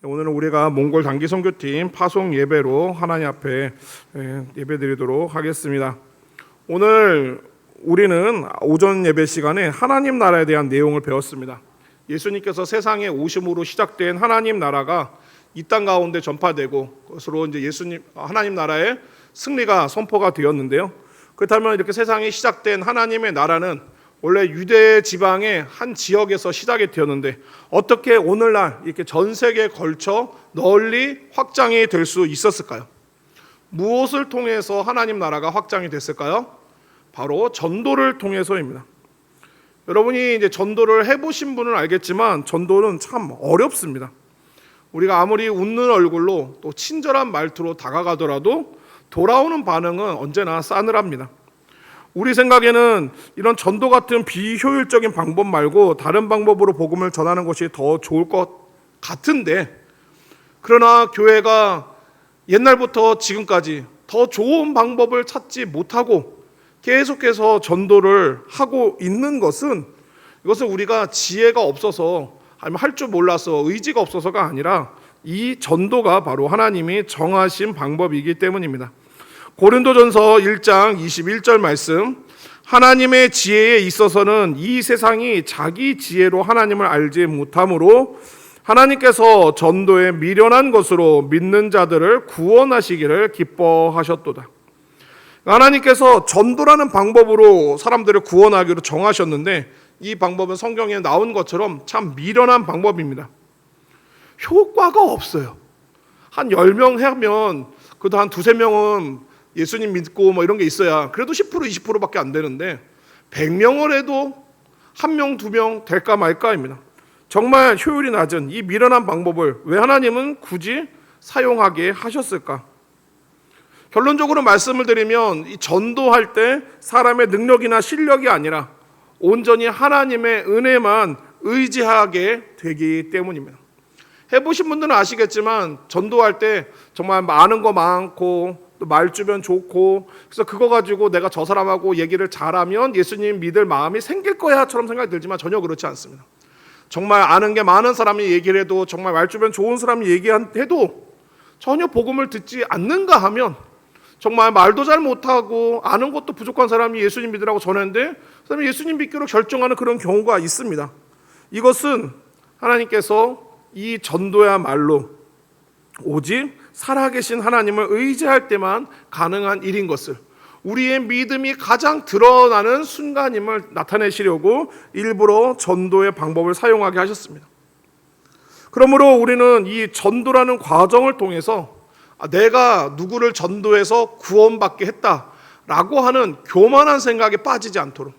오늘은 우리가 몽골 단기 선교팀 파송 예배로 하나님 앞에 예배드리도록 하겠습니다. 오늘 우리는 오전 예배 시간에 하나님 나라에 대한 내용을 배웠습니다. 예수님께서 세상에 오심으로 시작된 하나님 나라가 이 땅 가운데 전파되고 그것으로 이제 하나님 나라의 승리가 선포가 되었는데요. 그렇다면 이렇게 세상에 시작된 하나님의 나라는 원래 유대 지방의 한 지역에서 시작이 되었는데 어떻게 오늘날 이렇게 전 세계에 걸쳐 널리 확장이 될 수 있었을까요? 무엇을 통해서 하나님 나라가 확장이 됐을까요? 바로 전도를 통해서입니다. 여러분이 이제 전도를 해보신 분은 알겠지만 전도는 참 어렵습니다. 우리가 아무리 웃는 얼굴로 또 친절한 말투로 다가가더라도 돌아오는 반응은 언제나 싸늘합니다. 우리 생각에는 이런 전도 같은 비효율적인 방법 말고 다른 방법으로 복음을 전하는 것이 더 좋을 것 같은데, 그러나 교회가 옛날부터 지금까지 더 좋은 방법을 찾지 못하고 계속해서 전도를 하고 있는 것은, 이것은 우리가 지혜가 없어서 아니면 할 줄 몰라서 의지가 없어서가 아니라 이 전도가 바로 하나님이 정하신 방법이기 때문입니다. 고린도전서 1장 21절 말씀, 하나님의 지혜에 있어서는 이 세상이 자기 지혜로 하나님을 알지 못하므로 하나님께서 전도에 미련한 것으로 믿는 자들을 구원하시기를 기뻐하셨도다. 하나님께서 전도라는 방법으로 사람들을 구원하기로 정하셨는데 이 방법은 성경에 나온 것처럼 참 미련한 방법입니다. 효과가 없어요. 한 10명 하면 그래도 한 두세 명은 예수님 믿고 뭐 이런 게 있어야 그래도 10% 20%밖에 안 되는데 100명을 해도 1명 2명 될까 말까입니다. 정말 효율이 낮은 이 미련한 방법을 왜 하나님은 굳이 사용하게 하셨을까? 결론적으로 말씀을 드리면 이 전도할 때 사람의 능력이나 실력이 아니라 온전히 하나님의 은혜만 의지하게 되기 때문입니다. 해보신 분들은 아시겠지만 전도할 때 정말 아는 거 많고 또 말주변 좋고 그래서 그거 가지고 내가 저 사람하고 얘기를 잘하면 예수님 믿을 마음이 생길 거야처럼 생각이 들지만 전혀 그렇지 않습니다. 정말 아는 게 많은 사람이 얘기를 해도 정말 말주변 좋은 사람이 얘기해도 전혀 복음을 듣지 않는가 하면 정말 말도 잘 못하고 아는 것도 부족한 사람이 예수님 믿으라고 전했는데 그 사람이 예수님 믿기로 결정하는 그런 경우가 있습니다. 이것은 하나님께서 이 전도야말로 오직 살아계신 하나님을 의지할 때만 가능한 일인 것을, 우리의 믿음이 가장 드러나는 순간임을 나타내시려고 일부러 전도의 방법을 사용하게 하셨습니다. 그러므로 우리는 이 전도라는 과정을 통해서 내가 누구를 전도해서 구원받게 했다라고 하는 교만한 생각에 빠지지 않도록,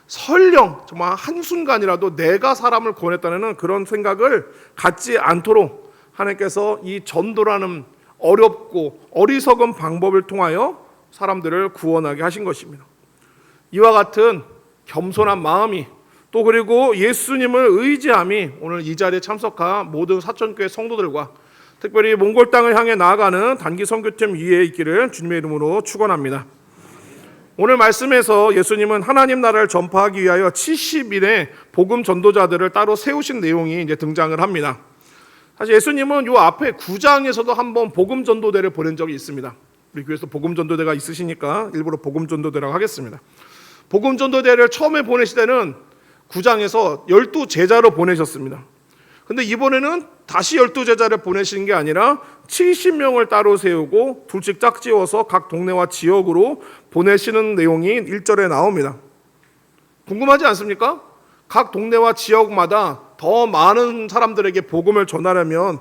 설령 정말 한순간이라도 내가 사람을 구원했다는 그런 생각을 갖지 않도록 하나님께서 이 전도라는 어렵고 어리석은 방법을 통하여 사람들을 구원하게 하신 것입니다. 이와 같은 겸손한 마음이 또 그리고 예수님을 의지함이 오늘 이 자리에 참석한 모든 사천교회 성도들과 특별히 몽골 땅을 향해 나아가는 단기 선교팀 위에 있기를 주님의 이름으로 축원합니다. 오늘 말씀에서 예수님은 하나님 나라를 전파하기 위하여 70인의 복음 전도자들을 따로 세우신 내용이 이제 등장을 합니다. 사실 예수님은 요 앞에 9장에서도 한번 복음 전도대를 보낸 적이 있습니다. 우리 교회에서 복음 전도대가 있으시니까 일부러 복음 전도대라고 하겠습니다. 복음 전도대를 처음에 보내실 때는 9장에서 12제자로 보내셨습니다. 근데 이번에는 다시 12제자를 보내신 게 아니라 70명을 따로 세우고 둘씩 짝지어서 각 동네와 지역으로 보내시는 내용이 1절에 나옵니다. 궁금하지 않습니까? 각 동네와 지역마다 더 많은 사람들에게 복음을 전하려면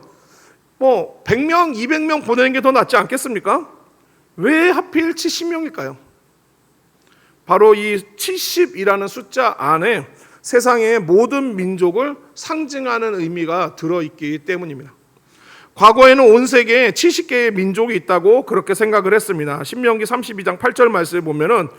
100명, 200명 보내는 게 더 낫지 않겠습니까? 왜 하필 70명일까요? 바로 이 70이라는 숫자 안에 세상의 모든 민족을 상징하는 의미가 들어있기 때문입니다. 과거에는 온 세계에 70개의 민족이 있다고 그렇게 생각을 했습니다. 신명기 32장 8절 말씀을 보면은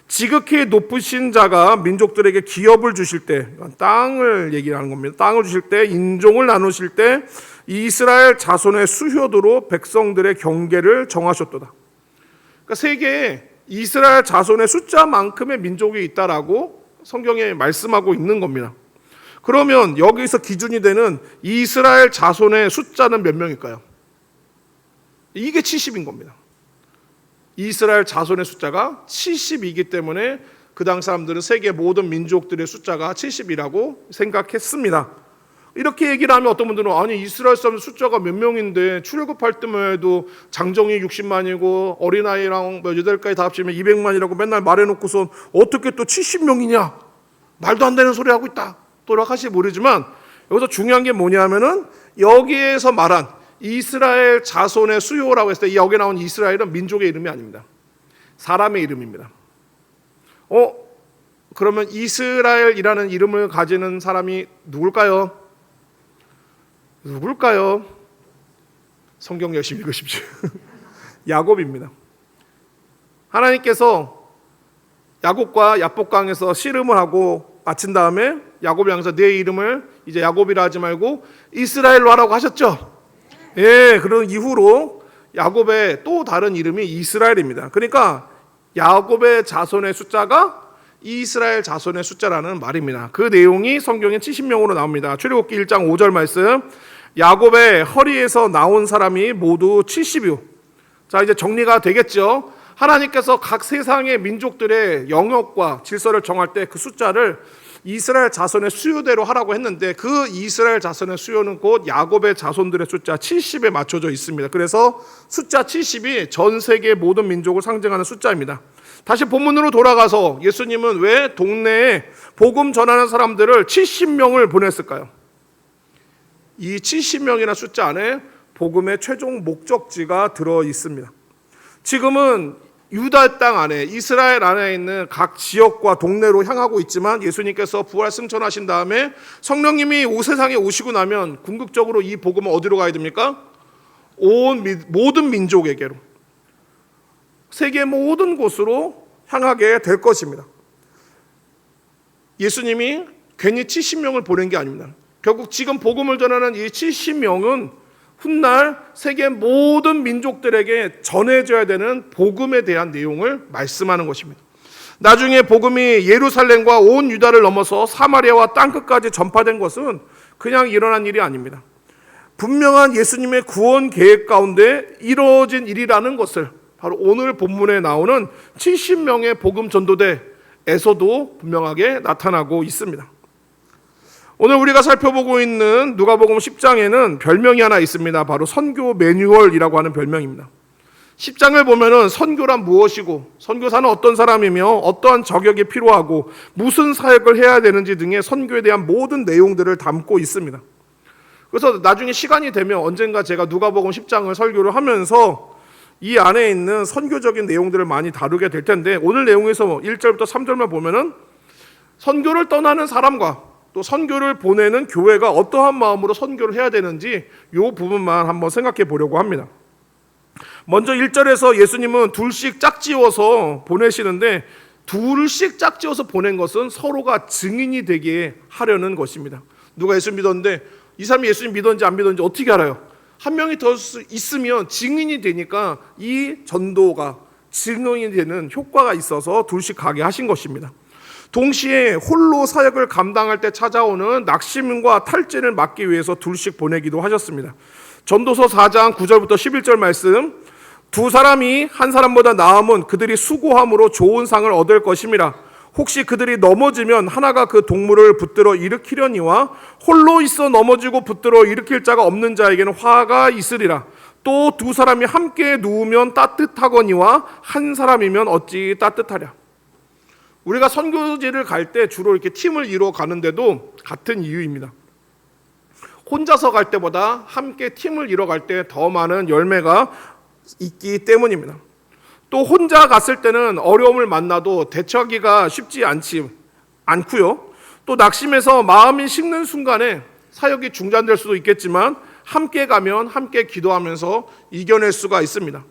지극히 높으신 자가 민족들에게 기업을 주실 때, 땅을 얘기하는 겁니다. 땅을 주실 때, 인종을 나누실 때 이스라엘 자손의 수효도로 백성들의 경계를 정하셨도다. 그러니까 세계에 이스라엘 자손의 숫자만큼의 민족이 있다라고 성경에 말씀하고 있는 겁니다. 그러면 여기서 기준이 되는 이스라엘 자손의 숫자는 몇 명일까요? 이게 70인 겁니다. 이스라엘 자손의 숫자가 70이기 때문에 그 당 사람들은 세계 모든 민족들의 숫자가 70이라고 생각했습니다. 이렇게 얘기를 하면 어떤 분들은 아니 이스라엘 사람 숫자가 몇 명인데 출애굽할 때만 해도 장정이 60만이고 어린아이랑 8가지 다 합치면 200만이라고 맨날 말해놓고선 어떻게 또 70명이냐 말도 안 되는 소리 하고 있다 또락하실지 모르지만 여기서 중요한 게 뭐냐면은 여기에서 말한 이스라엘 자손의 수요라고 했을 때 여기 나온 이스라엘은 민족의 이름이 아닙니다. 사람의 이름입니다. 그러면 이스라엘이라는 이름을 가지는 사람이 누굴까요? 성경 열심히 읽으십시오. 야곱입니다. 하나님께서 야곱과 야복강에서 씨름을 하고 마친 다음에 야곱을 향해서 내 이름을 이제 야곱이라 하지 말고 이스라엘로 하라고 하셨죠. 예, 그런 이후로 야곱의 또 다른 이름이 이스라엘입니다. 그러니까 야곱의 자손의 숫자가 이스라엘 자손의 숫자라는 말입니다. 그 내용이 성경에 70명으로 나옵니다. 출애굽기 1장 5절 말씀. 야곱의 허리에서 나온 사람이 모두 70이요. 자, 이제 정리가 되겠죠. 하나님께서 각 세상의 민족들의 영역과 질서를 정할 때 그 숫자를 이스라엘 자손의 수요대로 하라고 했는데 그 이스라엘 자손의 수요는 곧 야곱의 자손들의 숫자 70에 맞춰져 있습니다. 그래서 숫자 70이 전 세계 모든 민족을 상징하는 숫자입니다. 다시 본문으로 돌아가서 예수님은 왜 동네에 복음 전하는 사람들을 70명을 보냈을까요? 이 70명이라는 숫자 안에 복음의 최종 목적지가 들어 있습니다. 지금은 유다 땅 안에 이스라엘 안에 있는 각 지역과 동네로 향하고 있지만 예수님께서 부활 승천하신 다음에 성령님이 세상에 오시고 나면 궁극적으로 이 복음은 어디로 가야 됩니까? 모든 민족에게로 세계 모든 곳으로 향하게 될 것입니다. 예수님이 괜히 70명을 보낸 게 아닙니다. 결국 지금 복음을 전하는 이 70명은 훗날 세계 모든 민족들에게 전해져야 되는 복음에 대한 내용을 말씀하는 것입니다. 나중에 복음이 예루살렘과 온 유다를 넘어서 사마리아와 땅끝까지 전파된 것은 그냥 일어난 일이 아닙니다. 분명한 예수님의 구원 계획 가운데 이루어진 일이라는 것을 바로 오늘 본문에 나오는 70명의 복음 전도대에서도 분명하게 나타나고 있습니다. 오늘 우리가 살펴보고 있는 누가복음 10장에는 별명이 하나 있습니다. 바로 선교 매뉴얼이라고 하는 별명입니다. 10장을 보면은 선교란 무엇이고 선교사는 어떤 사람이며 어떠한 저격이 필요하고 무슨 사역을 해야 되는지 등의 선교에 대한 모든 내용들을 담고 있습니다. 그래서 나중에 시간이 되면 언젠가 제가 누가복음 10장을 설교를 하면서 이 안에 있는 선교적인 내용들을 많이 다루게 될 텐데 오늘 내용에서 1절부터 3절만 보면은 선교를 떠나는 사람과 또 선교를 보내는 교회가 어떠한 마음으로 선교를 해야 되는지 이 부분만 한번 생각해 보려고 합니다. 먼저 1절에서 예수님은 둘씩 짝지어서 보내시는데 둘씩 짝지어서 보낸 것은 서로가 증인이 되게 하려는 것입니다. 누가 예수 믿었는데 이 사람이 예수님 믿었는지 안 믿었는지 어떻게 알아요? 한 명이 더 있으면 증인이 되니까 이 전도가 증인이 되는 효과가 있어서 둘씩 가게 하신 것입니다. 동시에 홀로 사역을 감당할 때 찾아오는 낙심과 탈진을 막기 위해서 둘씩 보내기도 하셨습니다. 전도서 4장 9절부터 11절 말씀. 두 사람이 한 사람보다 나으면 그들이 수고함으로 좋은 상을 얻을 것임이라. 혹시 그들이 넘어지면 하나가 그 동물을 붙들어 일으키려니와 홀로 있어 넘어지고 붙들어 일으킬 자가 없는 자에게는 화가 있으리라. 또 두 사람이 함께 누우면 따뜻하거니와 한 사람이면 어찌 따뜻하랴. 우리가 선교지를 갈 때 주로 이렇게 팀을 이루어 가는데도 같은 이유입니다. 혼자서 갈 때보다 함께 팀을 이루어 갈 때 더 많은 열매가 있기 때문입니다. 또 혼자 갔을 때는 어려움을 만나도 대처하기가 쉽지 않고요. 또 낙심해서 마음이 식는 순간에 사역이 중단될 수도 있겠지만 함께 가면 함께 기도하면서 이겨낼 수가 있습니다.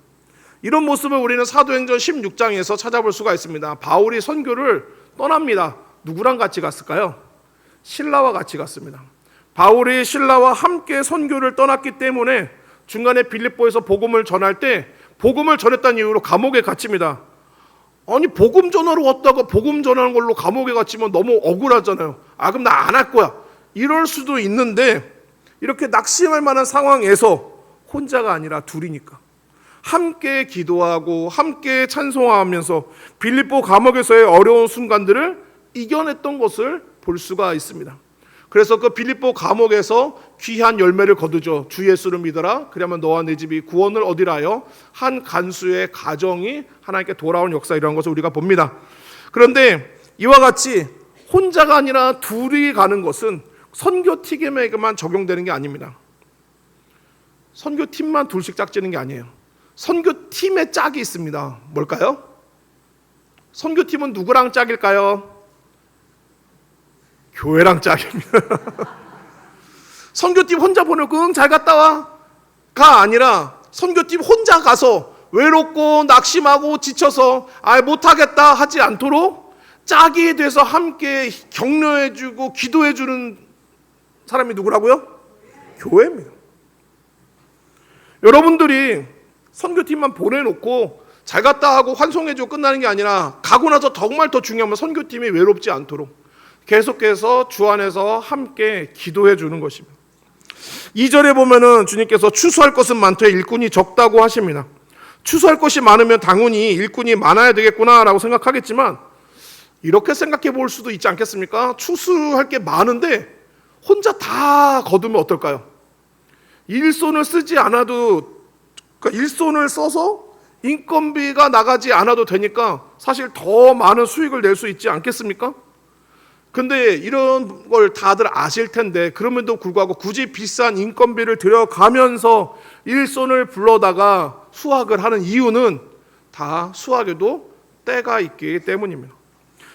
이런 모습을 우리는 사도행전 16장에서 찾아볼 수가 있습니다. 바울이 선교를 떠납니다. 누구랑 같이 갔을까요? 실라와 같이 갔습니다. 바울이 실라와 함께 선교를 떠났기 때문에 중간에 빌립보에서 복음을 전할 때 복음을 전했다는 이유로 감옥에 갇힙니다. 아니 복음 전하러 왔다가 복음 전하는 걸로 감옥에 갇히면 너무 억울하잖아요. 그럼 나 안 할 거야. 이럴 수도 있는데 이렇게 낙심할 만한 상황에서 혼자가 아니라 둘이니까 함께 기도하고 함께 찬송하면서 빌립보 감옥에서의 어려운 순간들을 이겨냈던 것을 볼 수가 있습니다. 그래서 그 빌립보 감옥에서 귀한 열매를 거두죠. 주 예수를 믿어라. 그러면 너와 내 집이 구원을 얻으라 하여 한 간수의 가정이 하나님께 돌아온 역사, 이런 것을 우리가 봅니다. 그런데 이와 같이 혼자가 아니라 둘이 가는 것은 선교팀에게만 적용되는 게 아닙니다. 선교팀만 둘씩 짝지는 게 아니에요. 선교팀의 짝이 있습니다. 뭘까요? 선교팀은 누구랑 짝일까요? 교회랑 짝입니다. 선교팀 혼자 보내고 응 잘 갔다 와가 아니라 선교팀 혼자 가서 외롭고 낙심하고 지쳐서 못하겠다 하지 않도록 짝이 돼서 함께 격려해주고 기도해주는 사람이 누구라고요? 교회입니다. 여러분들이 선교팀만 보내놓고 잘 갔다 하고 환송해주고 끝나는 게 아니라 가고 나서 정말 더 중요한 건 선교팀이 외롭지 않도록 계속해서 주 안에서 함께 기도해 주는 것입니다. 2절에 보면은 주님께서 추수할 것은 많되 일꾼이 적다고 하십니다. 추수할 것이 많으면 당연히 일꾼이 많아야 되겠구나라고 생각하겠지만 이렇게 생각해 볼 수도 있지 않겠습니까? 추수할 게 많은데 혼자 다 거두면 어떨까요? 일손을 쓰지 않아도, 그러니까 일손을 써서 인건비가 나가지 않아도 되니까 사실 더 많은 수익을 낼 수 있지 않겠습니까? 근데 이런 걸 다들 아실 텐데 그럼에도 불구하고 굳이 비싼 인건비를 들여가면서 일손을 불러다가 수확을 하는 이유는 다 수확에도 때가 있기 때문입니다.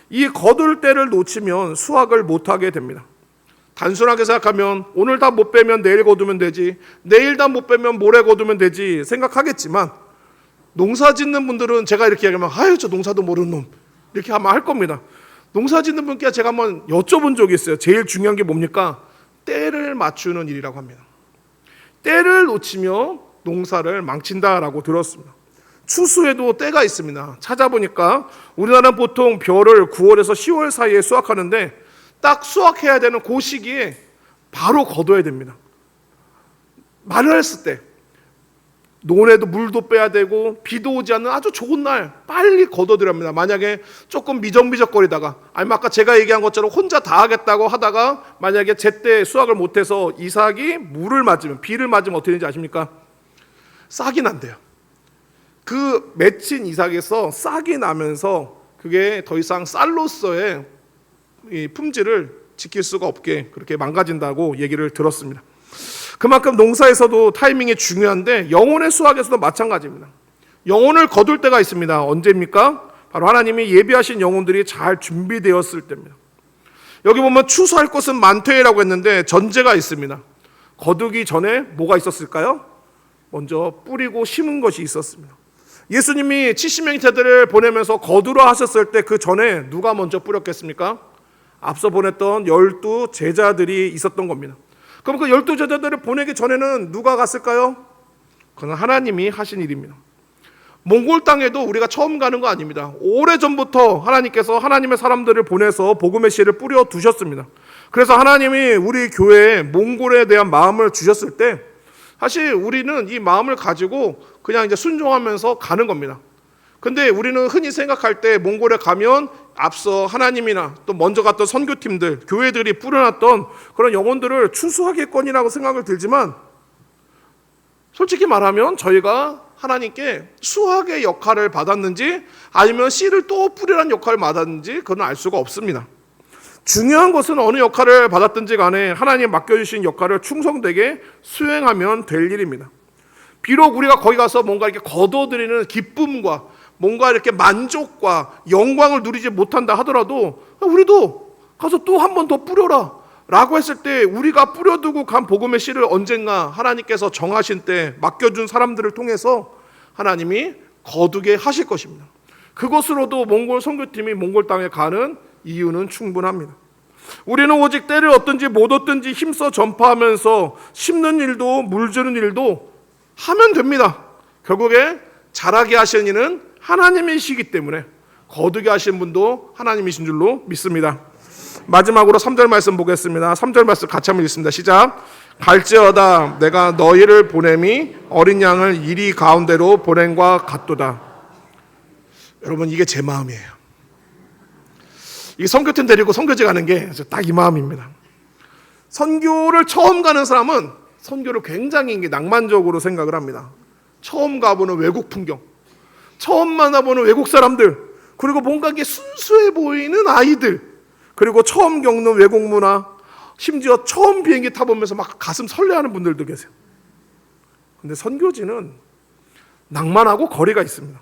이 거둘 때를 놓치면 수확을 못하게 됩니다. 단순하게 생각하면 오늘 다 못 빼면 내일 거두면 되지, 내일 다 못 빼면 모레 거두면 되지 생각하겠지만 농사 짓는 분들은 제가 이렇게 얘기하면 아유 저 농사도 모르는 놈 이렇게 하면 할 겁니다. 농사 짓는 분께 제가 한번 여쭤본 적이 있어요. 제일 중요한 게 뭡니까? 때를 맞추는 일이라고 합니다. 때를 놓치면 농사를 망친다라고 들었습니다. 추수에도 때가 있습니다. 찾아보니까 우리나라는 보통 벼를 9월에서 10월 사이에 수확하는데 딱 수확해야 되는 그 시기에 바로 거둬야 됩니다. 말을 했을 때 논에도 물도 빼야 되고 비도 오지 않는 아주 좋은 날 빨리 거둬들여야 합니다. 만약에 조금 미적미적거리다가 아니면 아까 제가 얘기한 것처럼 혼자 다 하겠다고 하다가 만약에 제때 수확을 못해서 이삭이 물을 맞으면, 비를 맞으면 어떻게 되는지 아십니까? 싹이 난대요. 그 맺힌 이삭에서 싹이 나면서 그게 더 이상 쌀로서의 이 품질을 지킬 수가 없게 그렇게 망가진다고 얘기를 들었습니다. 그만큼 농사에서도 타이밍이 중요한데 영혼의 수확에서도 마찬가지입니다. 영혼을 거둘 때가 있습니다. 언제입니까? 바로 하나님이 예비하신 영혼들이 잘 준비되었을 때입니다. 여기 보면 추수할 것은 많되라고 했는데 전제가 있습니다. 거두기 전에 뭐가 있었을까요? 먼저 뿌리고 심은 것이 있었습니다. 예수님이 70명의 제자들을 보내면서 거두러 하셨을 때 그 전에 누가 먼저 뿌렸겠습니까? 앞서 보냈던 12 제자들이 있었던 겁니다. 그럼 그 12 제자들을 보내기 전에는 누가 갔을까요? 그건 하나님이 하신 일입니다. 몽골 땅에도 우리가 처음 가는 거 아닙니다. 오래전부터 하나님께서 하나님의 사람들을 보내서 복음의 씨를 뿌려 두셨습니다. 그래서 하나님이 우리 교회에 몽골에 대한 마음을 주셨을 때 사실 우리는 이 마음을 가지고 그냥 이제 순종하면서 가는 겁니다. 근데 우리는 흔히 생각할 때 몽골에 가면 앞서 하나님이나 또 먼저 갔던 선교팀들, 교회들이 뿌려놨던 그런 영혼들을 추수하겠거니라고 생각을 들지만 솔직히 말하면 저희가 하나님께 수확의 역할을 받았는지 아니면 씨를 또 뿌리라는 역할을 받았는지 그건 알 수가 없습니다. 중요한 것은 어느 역할을 받았든지 간에 하나님 맡겨주신 역할을 충성되게 수행하면 될 일입니다. 비록 우리가 거기 가서 뭔가 이렇게 거둬들이는 기쁨과 뭔가 이렇게 만족과 영광을 누리지 못한다 하더라도 우리도 가서 또 한 번 더 뿌려라 라고 했을 때 우리가 뿌려두고 간 복음의 씨를 언젠가 하나님께서 정하신 때 맡겨준 사람들을 통해서 하나님이 거두게 하실 것입니다. 그것으로도 몽골 선교팀이 몽골 땅에 가는 이유는 충분합니다. 우리는 오직 때를 얻든지 못 얻든지 힘써 전파하면서 심는 일도 물 주는 일도 하면 됩니다. 결국에 자라게 하시는 이는 하나님이시기 때문에 거두게 하신 분도 하나님이신 줄로 믿습니다. 마지막으로 3절 말씀 보겠습니다. 3절 말씀 같이 한번 읽습니다. 시작. 갈지어다 내가 너희를 보냄이 어린 양을 이리 가운데로 보냄과 같도다. 여러분, 이게 제 마음이에요. 이 선교팀 데리고 선교지 가는 게 딱 이 마음입니다. 선교를 처음 가는 사람은 선교를 굉장히 낭만적으로 생각을 합니다. 처음 가보는 외국 풍경, 처음 만나보는 외국 사람들, 그리고 뭔가 이게 순수해 보이는 아이들, 그리고 처음 겪는 외국 문화, 심지어 처음 비행기 타보면서 막 가슴 설레하는 분들도 계세요. 근데 선교지는 낭만하고 거리가 있습니다.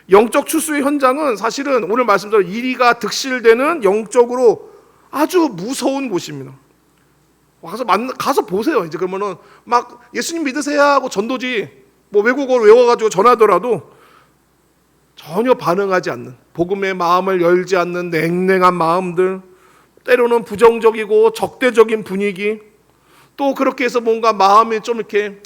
영적 추수의 현장은 사실은 오늘 말씀대로 이리가 득실되는 영적으로 아주 무서운 곳입니다. 가서 보세요. 이제 그러면은 막 예수님 믿으세요 하고 전도지 뭐 외국어를 외워가지고 전하더라도 전혀 반응하지 않는, 복음의 마음을 열지 않는 냉랭한 마음들, 때로는 부정적이고 적대적인 분위기, 또 그렇게 해서 뭔가 마음이 좀 이렇게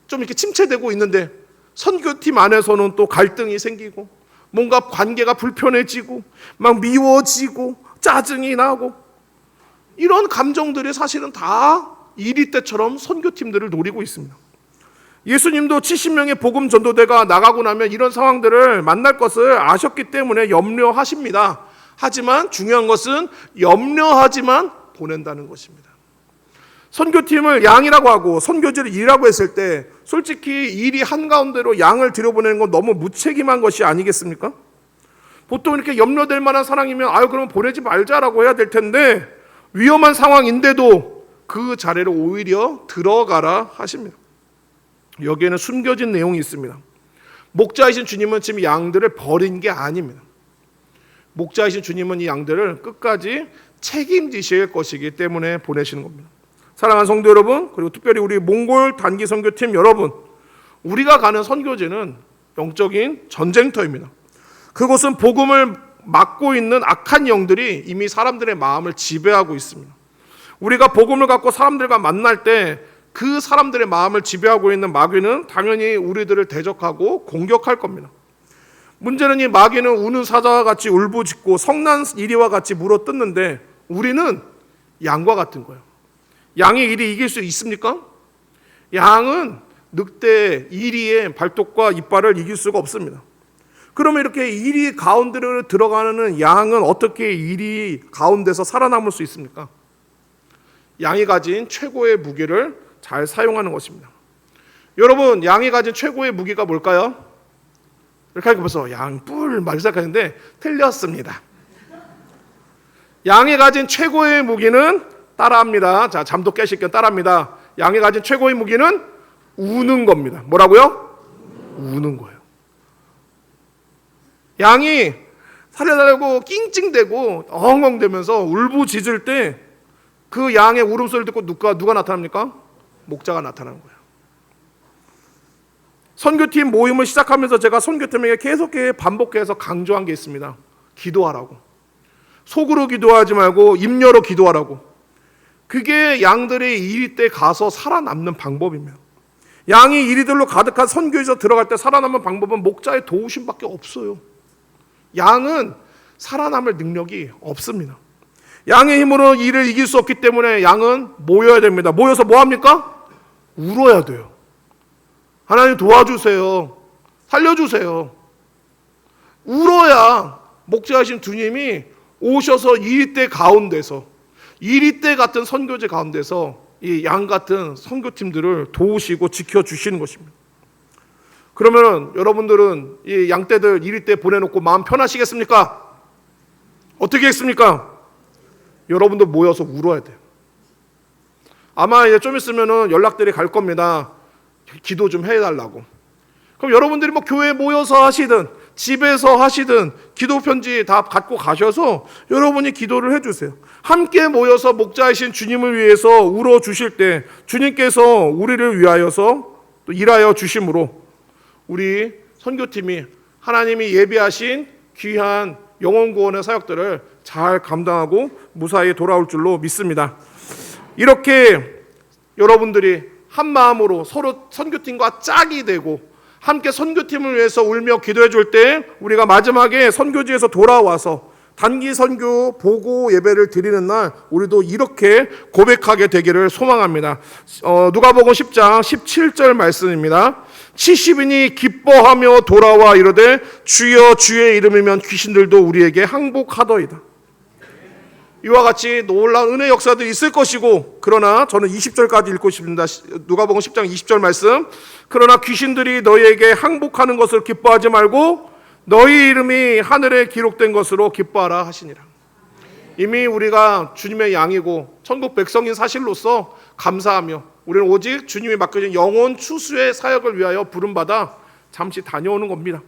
침체되고 있는데 선교팀 안에서는 또 갈등이 생기고 뭔가 관계가 불편해지고 막 미워지고 짜증이 나고, 이런 감정들이 사실은 다 이리 때처럼 선교팀들을 노리고 있습니다. 예수님도 70명의 복음 전도대가 나가고 나면 이런 상황들을 만날 것을 아셨기 때문에 염려하십니다. 하지만 중요한 것은 염려하지만 보낸다는 것입니다. 선교팀을 양이라고 하고 선교지를 일이라고 했을 때 솔직히 일이 한가운데로 양을 들여보내는 건 너무 무책임한 것이 아니겠습니까? 보통 이렇게 염려될 만한 상황이면 그럼 보내지 말자라고 해야 될 텐데, 위험한 상황인데도 그 자리를 오히려 들어가라 하십니다. 여기에는 숨겨진 내용이 있습니다. 목자이신 주님은 지금 양들을 버린 게 아닙니다. 목자이신 주님은 이 양들을 끝까지 책임지실 것이기 때문에 보내시는 겁니다. 사랑하는 성도 여러분, 그리고 특별히 우리 몽골 단기 선교팀 여러분, 우리가 가는 선교지는 영적인 전쟁터입니다. 그곳은 복음을 막고 있는 악한 영들이 이미 사람들의 마음을 지배하고 있습니다. 우리가 복음을 갖고 사람들과 만날 때 그 사람들의 마음을 지배하고 있는 마귀는 당연히 우리들을 대적하고 공격할 겁니다. 문제는 이 마귀는 우는 사자와 같이 울부짖고 성난 이리와 같이 물어뜯는데, 우리는 양과 같은 거예요. 양이 이리 이길 수 있습니까? 양은 늑대 이리의 발톱과 이빨을 이길 수가 없습니다. 그러면 이렇게 이리 가운데로 들어가는 양은 어떻게 이리 가운데서 살아남을 수 있습니까? 양이 가진 최고의 무기를 잘 사용하는 것입니다. 여러분, 양이 가진 최고의 무기가 뭘까요? 이렇게 하고 벌써 양뿔 말 시작하는데 틀렸습니다. 양이 가진 최고의 무기는 따라합니다. 자, 잠도 깨실 겸 따라합니다. 양이 가진 최고의 무기는 우는 겁니다. 뭐라고요? 우는 거예요. 양이 살려달라고 낑찡대고 엉엉대면서 울부짖을 때 그 양의 울음소리를 듣고 누가 나타납니까? 목자가 나타나는 거예요. 선교팀 모임을 시작하면서 제가 선교팀에게 계속 반복해서 강조한 게 있습니다. 기도하라고. 속으로 기도하지 말고 입녀로 기도하라고. 그게 양들이 이리 때 가서 살아남는 방법입니다. 양이 이리들로 가득한 선교에서 들어갈 때 살아남는 방법은 목자의 도우심밖에 없어요. 양은 살아남을 능력이 없습니다. 양의 힘으로 이를 이길 수 없기 때문에 양은 모여야 됩니다. 모여서 뭐 합니까? 울어야 돼요. 하나님 도와주세요. 살려주세요. 울어야 목자하신 주님이 오셔서 이리때 가운데서, 이리때 같은 선교제 가운데서 이 양 같은 선교팀들을 도우시고 지켜주시는 것입니다. 그러면 여러분들은 이 양떼들 이리때 보내놓고 마음 편하시겠습니까? 어떻게 했습니까? 여러분들 모여서 울어야 돼요. 아마 이제 좀 있으면은 연락들이 갈 겁니다. 기도 좀 해달라고. 그럼 여러분들이 뭐 교회에 모여서 하시든 집에서 하시든 기도 편지 다 갖고 가셔서 여러분이 기도를 해주세요. 함께 모여서 목자이신 주님을 위해서 울어 주실 때 주님께서 우리를 위하여서 또 일하여 주심으로 우리 선교팀이 하나님이 예비하신 귀한 영혼 구원의 사역들을 잘 감당하고 무사히 돌아올 줄로 믿습니다. 이렇게 여러분들이 한 마음으로 서로 선교팀과 짝이 되고 함께 선교팀을 위해서 울며 기도해 줄 때 우리가 마지막에 선교지에서 돌아와서 단기 선교 보고 예배를 드리는 날 우리도 이렇게 고백하게 되기를 소망합니다. 누가복음 10장 17절 말씀입니다. 70인이 기뻐하며 돌아와 이르되 주여 주의 이름이면 귀신들도 우리에게 항복하더이다. 이와 같이 놀라운 은혜 역사들이 있을 것이고, 그러나 저는 20절까지 읽고 싶습니다. 누가복음 10장 20절 말씀. 그러나 귀신들이 너희에게 항복하는 것을 기뻐하지 말고 너희 이름이 하늘에 기록된 것으로 기뻐하라 하시니라. 이미 우리가 주님의 양이고 천국 백성인 사실로서 감사하며 우리는 오직 주님이 맡겨진 영혼 추수의 사역을 위하여 부름받아 잠시 다녀오는 겁니다.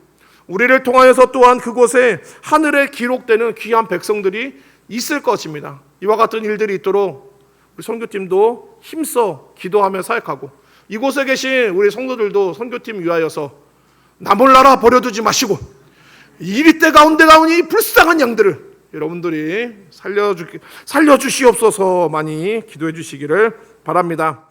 우리를 통하여서 또한 그곳에 하늘에 기록되는 귀한 백성들이 있을 것입니다. 이와 같은 일들이 있도록 우리 선교팀도 힘써 기도하며 사역하고, 이곳에 계신 우리 성도들도 선교팀 위하여서 나 몰라라 버려두지 마시고 이리 때 가운데 나오니 불쌍한 양들을 여러분들이 살려주시옵소서 많이 기도해 주시기를 바랍니다.